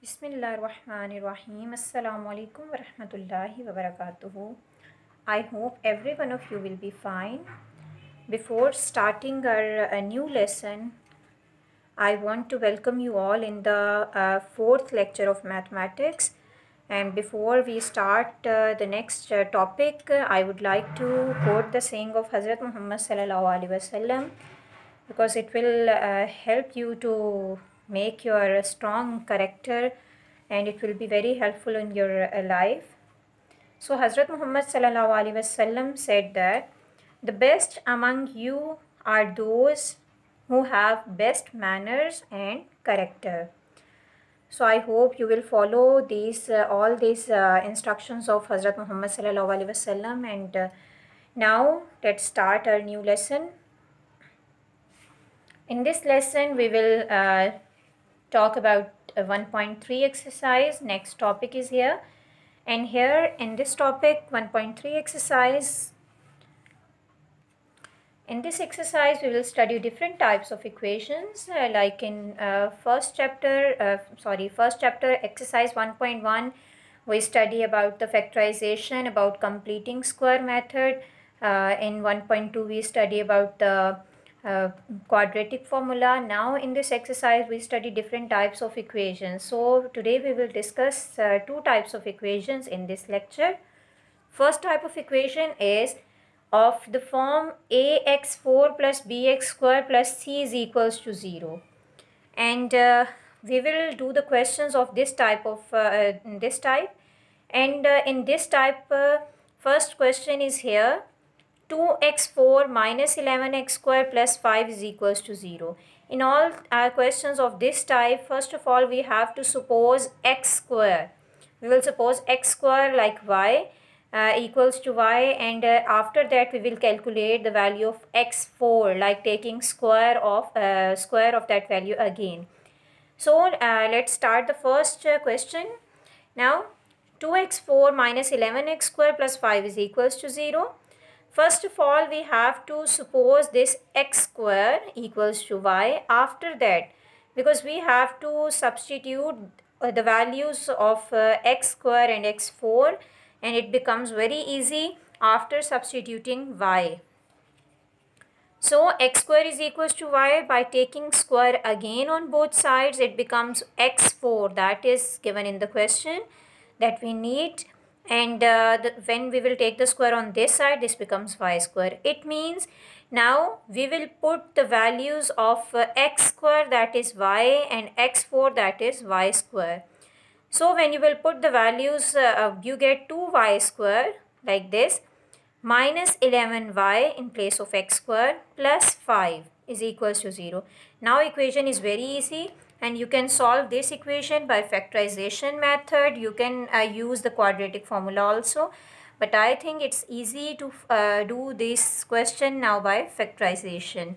Bismillahirrahmanirrahim. Assalamu alaikum wa rahmatullahi wa barakatuhu. I hope every one of you will be fine. Before starting our new lesson, I want to welcome you all in the fourth lecture of mathematics. And before we start the next topic, I would like to quote the saying of Hazrat Muhammad sallallahu alaihi wasallam, because it will help you to make your strong character, and it will be very helpful in your life. So Hazrat Muhammad sallallahu alaihi wasallam said that the best among you are those who have best manners and character. So I hope you will follow these all these instructions of Hazrat Muhammad sallallahu alaihi wasallam. And now let's start our new lesson. In this lesson, we will talk about 1.3 exercise. Next topic is here. And here in this topic, 1.3 exercise, in this exercise, we will study different types of equations. Like in first chapter, exercise 1.1, we study about the factorization, about completing square method. In 1.2, we study about the quadratic formula. Now in this exercise we study different types of equations. So today we will discuss two types of equations in this lecture. First type of equation is of the form ax4 plus bx square plus c is equals to 0, and we will do the questions of this type of and in this type, first question is here: 2x4 minus 11x square plus 5 is equals to 0. In all questions of this type, first of all we have to suppose x square. We will suppose x square like y equals to y, and after that we will calculate the value of x4, like taking square of that value again. So let's start the first question. Now 2x4 minus 11x square plus 5 is equals to 0. First of all, we have to suppose this x square equals to y. After that, because we have to substitute the values of x square and x4, and it becomes very easy after substituting y. So x square is equals to y. By taking square again on both sides, it becomes x4, that is given in the question that we need. And when we will take the square on this side, this becomes y square. It means now we will put the values of x square, that is y, and x4, that is y square. So when you will put the values, you get 2y square like this, minus 11y in place of x square plus 5 is equals to 0. Now equation is very easy, and you can solve this equation by factorization method. You can use the quadratic formula also, but I think it's easy to do this question now by factorization.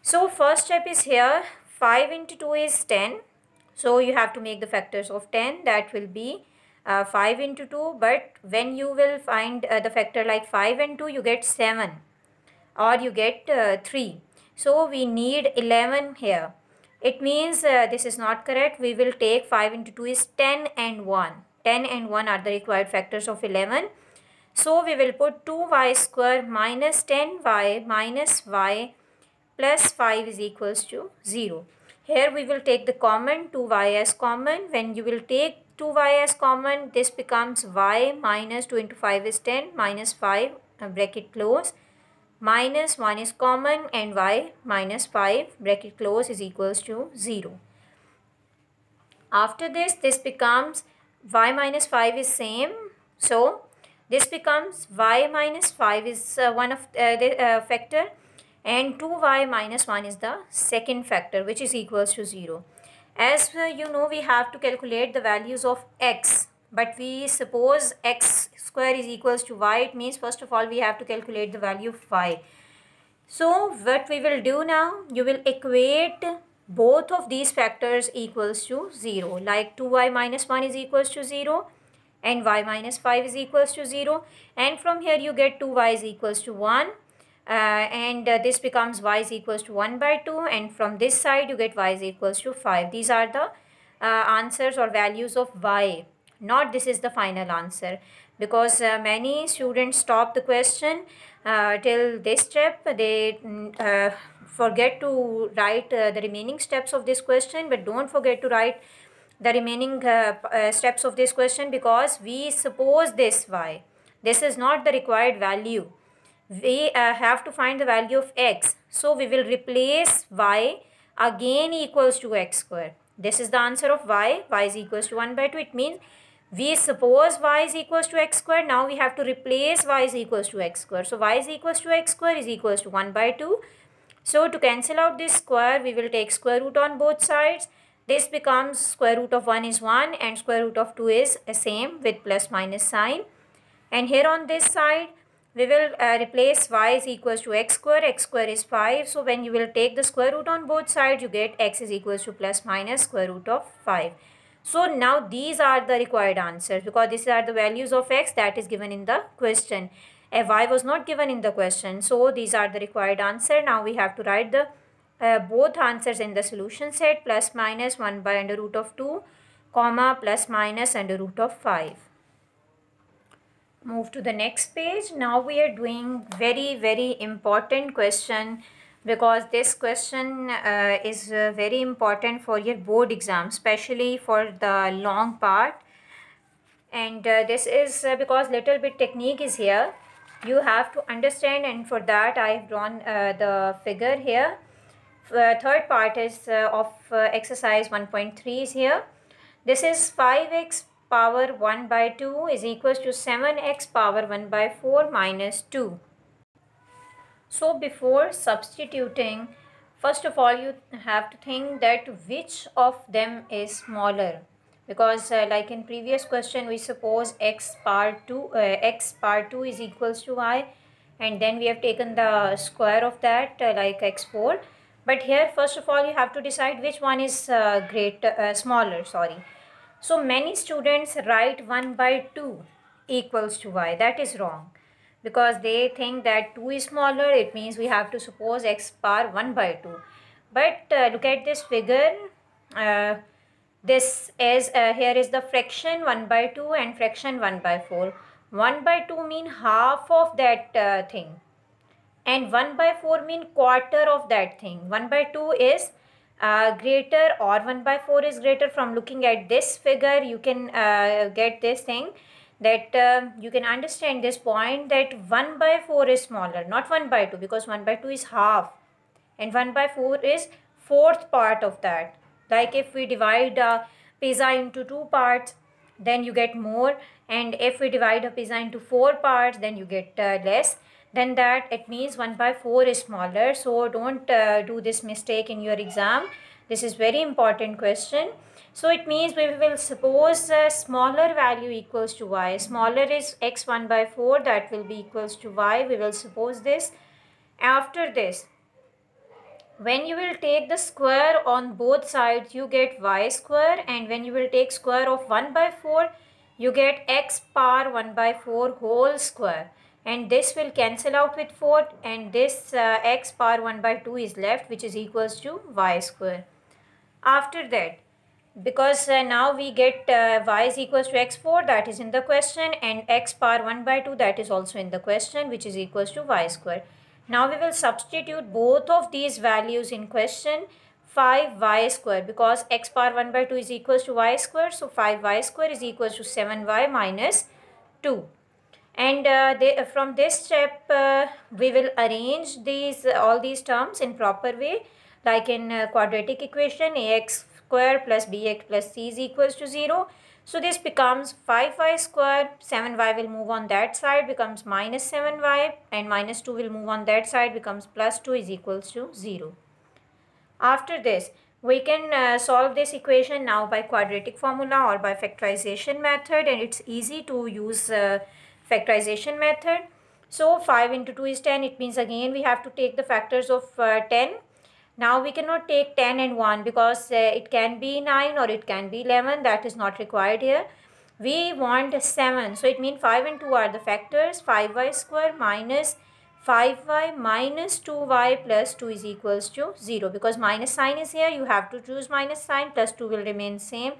So first step is here: 5 into 2 is 10. So you have to make the factors of 10. That will be 5 into 2, but when you will find the factor like 5 and 2, you get 7 or you get 3. So we need 11 here. It means this is not correct. We will take 5 into 2 is 10 and 1. 10 and 1 are the required factors of 11. So we will put 2y square minus 10y minus y plus 5 is equals to 0. Here we will take the common, 2y as common. When you will take 2y as common, this becomes y minus 2 into 5 is 10 minus 5 bracket close, minus 1 is common, and y minus 5 bracket close is equals to 0. After this becomes y minus 5 is same. So this becomes y minus 5 is one of the factor, and 2y minus 1 is the second factor, which is equals to 0. As you know, we have to calculate the values of x, but we suppose x square is equals to y. It means first of all we have to calculate the value of y. So what we will do now, you will equate both of these factors equals to 0, like 2y minus 1 is equals to 0 and y minus 5 is equals to 0, and from here you get 2y is equals to 1. This becomes y is equals to 1 by 2, and from this side you get y is equals to 5. These are the answers or values of y, not this is the final answer, because many students stop the question till this step. They forget to write the remaining steps of this question, but don't forget to write the remaining steps of this question, because we suppose this y. This is not the required value. We have to find the value of x. So we will replace y again equals to x square. This is the answer of y. Y is equals to 1 by 2. It means we suppose y is equals to x square. Now we have to replace y is equals to x square. So y is equals to x square is equals to 1 by 2. So to cancel out this square, we will take square root on both sides. This becomes square root of 1 is 1 and square root of 2 is the same with plus minus sign. And here on this side, we will replace y is equals to x square is 5. So when you will take the square root on both sides, you get x is equals to plus minus square root of 5. So now these are the required answers, because these are the values of x that is given in the question. Y was not given in the question, so these are the required answer. Now we have to write the both answers in the solution set: plus minus 1 by under root of 2, comma plus minus under root of 5. Move to the next page. Now we are doing very important question, because this question is very important for your board exam, especially for the long part. And this is because little bit technique is here. You have to understand, and for that I have drawn the figure here. Third part is of exercise 1.3 is here. This is 5x power 1 by 2 is equals to 7x power 1 by 4 minus 2. So before substituting, first of all you have to think that which of them is smaller, because like in previous question we suppose x power 2 is equals to y, and then we have taken the square of that like x4. But here first of all you have to decide which one is smaller. So many students write 1 by 2 equals to y. That is wrong, because they think that 2 is smaller. It means we have to suppose x power 1 by 2. But look at this figure. This is here is the fraction 1 by 2 and fraction 1 by 4. 1 by 2 mean half of that thing, and 1 by 4 mean quarter of that thing. 1 by 2 is greater, or 1 by 4 is greater. From looking at this figure you can get this thing, that you can understand this point, that 1 by 4 is smaller, not 1 by 2, because 1 by 2 is half and 1 by 4 is fourth part of that. Like if we divide a pizza into 2 parts, then you get more, and if we divide a pizza into 4 parts, then you get less than that. It means 1 by 4 is smaller. So don't do this mistake in your exam. This is very important question. So it means we will suppose smaller value equals to y. Smaller is x 1 by 4, that will be equals to y. We will suppose this. After this, when you will take the square on both sides, you get y square, and when you will take square of 1 by 4, you get x power 1 by 4 whole square, and this will cancel out with 4, and this x power 1 by 2 is left, which is equals to y square. After that, because now we get y is equals to x4, that is in the question, and x power 1 by 2, that is also in the question, which is equals to y square. Now we will substitute both of these values in question. 5y square, because x power 1 by 2 is equals to y square, so 5y square is equals to 7y minus 2. And from this step we will arrange all these terms in proper way, like in quadratic equation, ax square plus bx plus c is equals to 0. So this becomes 5y square, 7y will move on that side, becomes minus 7y, and minus 2 will move on that side, becomes plus 2 is equals to 0. After this, we can solve this equation now by quadratic formula or by factorization method, and it's easy to use factorization method. So 5 into 2 is 10. It means again we have to take the factors of 10. Now we cannot take 10 and 1, because it can be 9 or it can be 11. That is not required here. We want 7. So it means 5 and 2 are the factors. 5y square minus 5y minus 2y plus 2 is equals to 0. Because minus sign is here, you have to choose minus sign, plus 2 will remain same.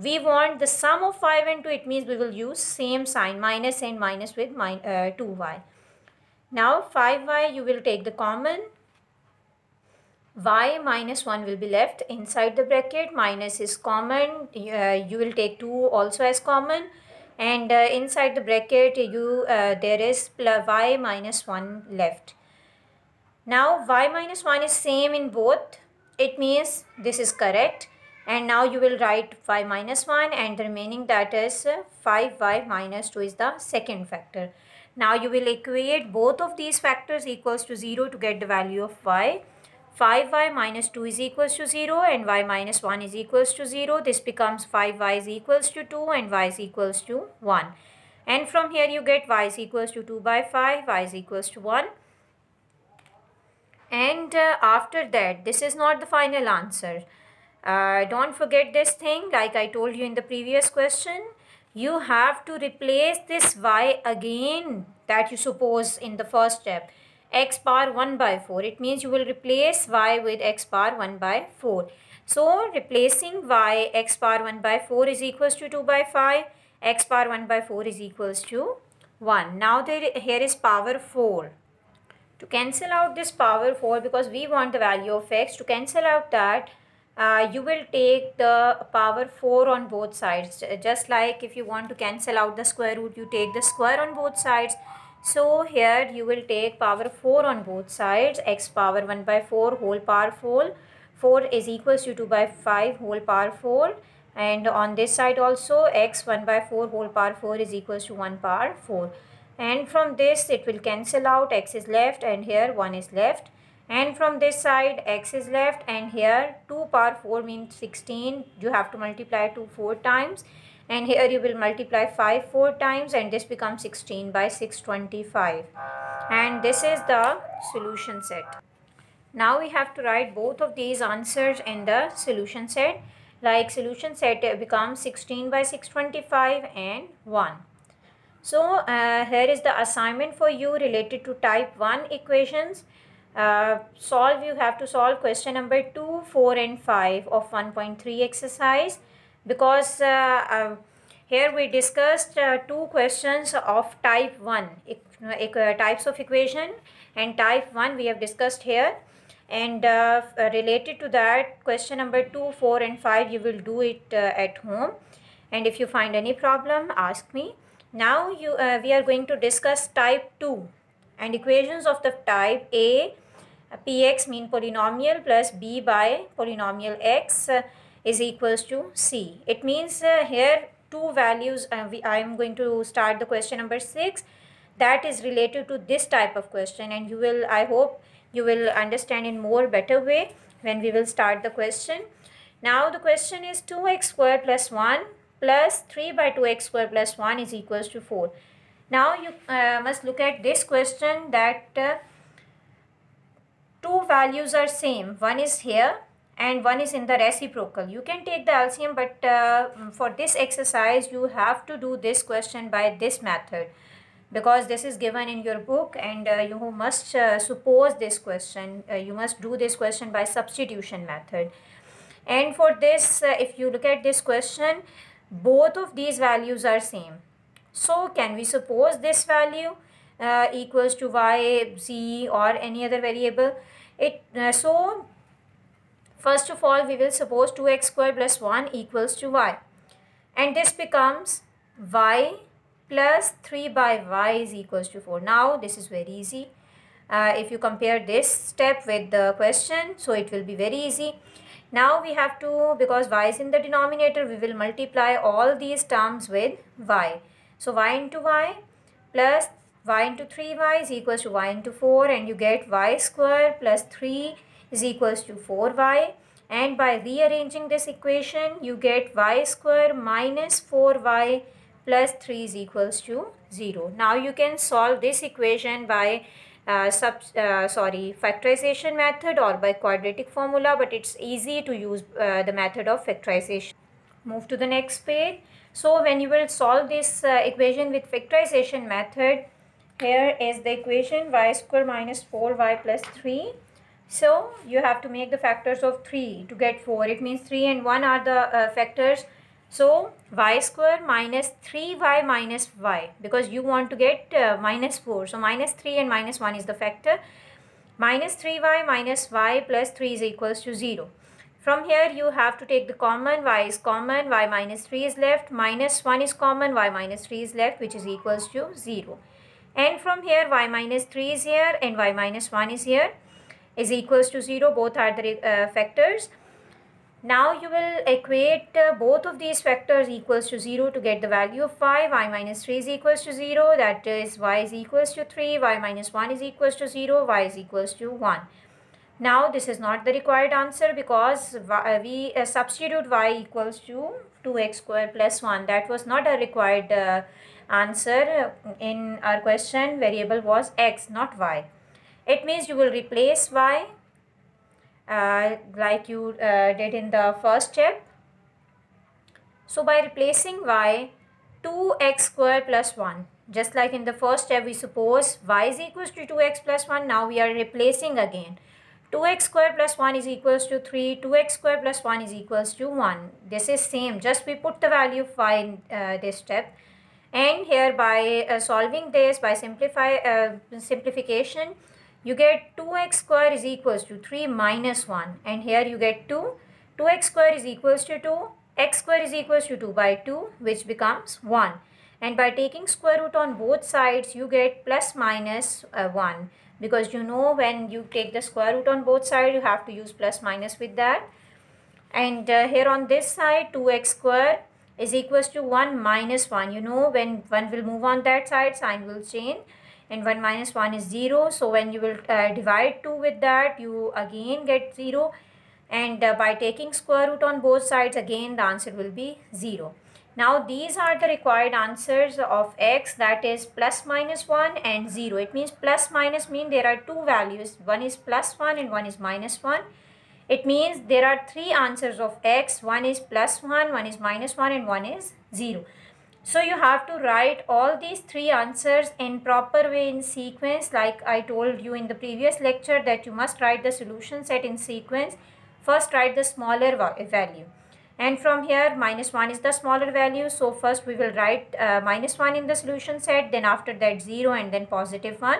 We want the sum of 5 and 2, it means we will use same sign, minus and minus with 2y. Now 5y you will take the common, y minus 1 will be left inside the bracket, minus is common, you will take 2 also as common, and inside the bracket there is y minus 1 left. Now y minus 1 is same in both, it means this is correct. And now you will write y minus 1 and the remaining, that is 5y minus 2 is the second factor. Now you will equate both of these factors equals to 0 to get the value of y. 5y minus 2 is equals to 0 and y minus 1 is equals to 0. This becomes 5y is equals to 2 and y is equals to 1. And from here you get y is equals to 2 by 5, y is equals to 1. And after that, this is not the final answer. Don't forget this thing, like I told you in the previous question, you have to replace this y again that you suppose in the first step, x power 1 by 4. It means you will replace y with x power 1 by 4. So replacing y, x power 1 by 4 is equals to 2 by 5, x power 1 by 4 is equals to 1. Now here is power 4. To cancel out this power 4, because we want the value of x, to cancel out that, you will take the power 4 on both sides. Just like if you want to cancel out the square root, you take the square on both sides. So here you will take power 4 on both sides, x power 1 by 4 whole power 4 is equals to 2 by 5 whole power 4, and on this side also x 1 by 4 whole power 4 is equals to 1 power 4. And from this it will cancel out, x is left and here 1 is left. And from this side x is left and here 2 power 4 means 16. You have to multiply 2 4 times. And here you will multiply 5 4 times and this becomes 16 by 625. And this is the solution set. Now we have to write both of these answers in the solution set. Like solution set becomes 16 by 625 and 1. So here is the assignment for you related to type 1 equations. You have to solve question number 2, 4 and 5 of 1.3 exercise, because here we discussed 2 questions of type 1 types of equation, and type 1 we have discussed here, and related to that question number 2, 4 and 5 you will do it at home, and if you find any problem ask me. Now we are going to discuss type 2 and equations of the type A, px mean polynomial plus b by polynomial x is equals to c. It means here two values, I am going to start the question number 6 that is related to this type of question, and I hope you will understand in more better way when we will start the question. Now the question is 2x square plus 1 plus 3 by 2x square plus 1 is equals to 4. Now you must look at this question that two values are same. One is here and one is in the reciprocal. You can take the LCM, but for this exercise you have to do this question by this method, because this is given in your book, and you must suppose this question. You must do this question by substitution method. And for this, if you look at this question, both of these values are same. So can we suppose this value equals to y, z or any other variable? So first of all we will suppose 2x square plus 1 equals to y, and this becomes y plus 3 by y is equals to 4. Now this is very easy. If you compare this step with the question, so it will be very easy. Now we have to, because y is in the denominator, we will multiply all these terms with y. So y into y plus y into 3y is equals to y into 4, and you get y square plus 3 is equals to 4y. And by rearranging this equation, you get y square minus 4y plus 3 is equals to 0. Now you can solve this equation by factorization method or by quadratic formula, but it's easy to use the method of factorization. Move to the next page. So when you will solve this equation with factorization method, here is the equation y square minus 4y plus 3. So you have to make the factors of 3 to get 4. It means 3 and 1 are the factors. So y square minus 3y minus y, because you want to get minus 4. So minus 3 and minus 1 is the factor. Minus 3y minus y plus 3 is equals to 0. From here you have to take the common. Y is common, y minus 3 is left, minus 1 is common, y minus 3 is left, which is equals to 0. And from here y minus 3 is here and y minus 1 is here, is equals to 0. Both are the factors. Now you will equate both of these factors equals to 0 to get the value of y. Y minus 3 is equals to 0, that is y is equals to 3, y minus 1 is equals to 0, y is equals to 1. Now this is not the required answer because we substitute y equals to 2x square plus 1. That was not a required answer in our question. Variable was x, not y. It means you will replace y like you did in the first step. So by replacing y, 2x square plus 1. Just like in the first step, we suppose y is equals to 2x plus 1. Now we are replacing again. 2x square plus 1 is equals to 3. 2x square plus 1 is equals to 1. This is same. Just we put the value of y in this step. And here by solving this, by simplification, you get 2x square is equals to 3 minus 1. And here you get 2. 2x square is equals to 2. X square is equals to 2 by 2, which becomes 1. And by taking square root on both sides, you get plus minus 1. Because you know when you take the square root on both sides, you have to use plus minus with that. And here on this side, 2x square is equals to 1 minus 1. You know when 1 will move on that side, sign will change. And 1 minus 1 is 0. So when you will divide 2 with that, you again get 0. And by taking square root on both sides, again the answer will be 0. Now these are the required answers of x, that is plus minus 1 and 0. It means plus minus mean there are two values. One is plus 1 and one is minus 1. It means there are three answers of x. One is plus 1, one is minus 1 and one is 0. So you have to write all these three answers in proper way in sequence, like I told you in the previous lecture that you must write the solution set in sequence. First write the smaller value. And from here minus 1 is the smaller value. So first we will write minus 1 in the solution set, then after that 0 and then positive 1.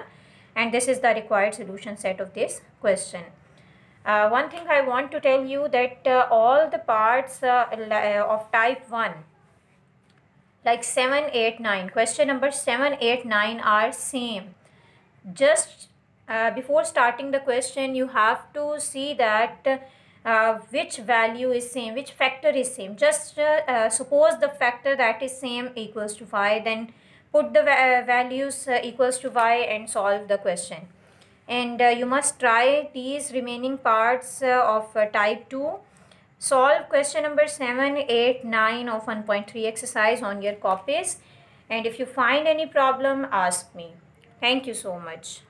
And this is the required solution set of this question. One thing I want to tell you that all the parts of type 1 like 7, 8, 9, question number 7, 8, 9 are same. Just before starting the question you have to see that which value is same, which factor is same. Just suppose the factor that is same equals to 5, then put the values equals to y and solve the question. And you must try these remaining parts of type 2. Solve question number 7, 8, 9 of 1.3 exercise on your copies. And if you find any problem, ask me. Thank you so much.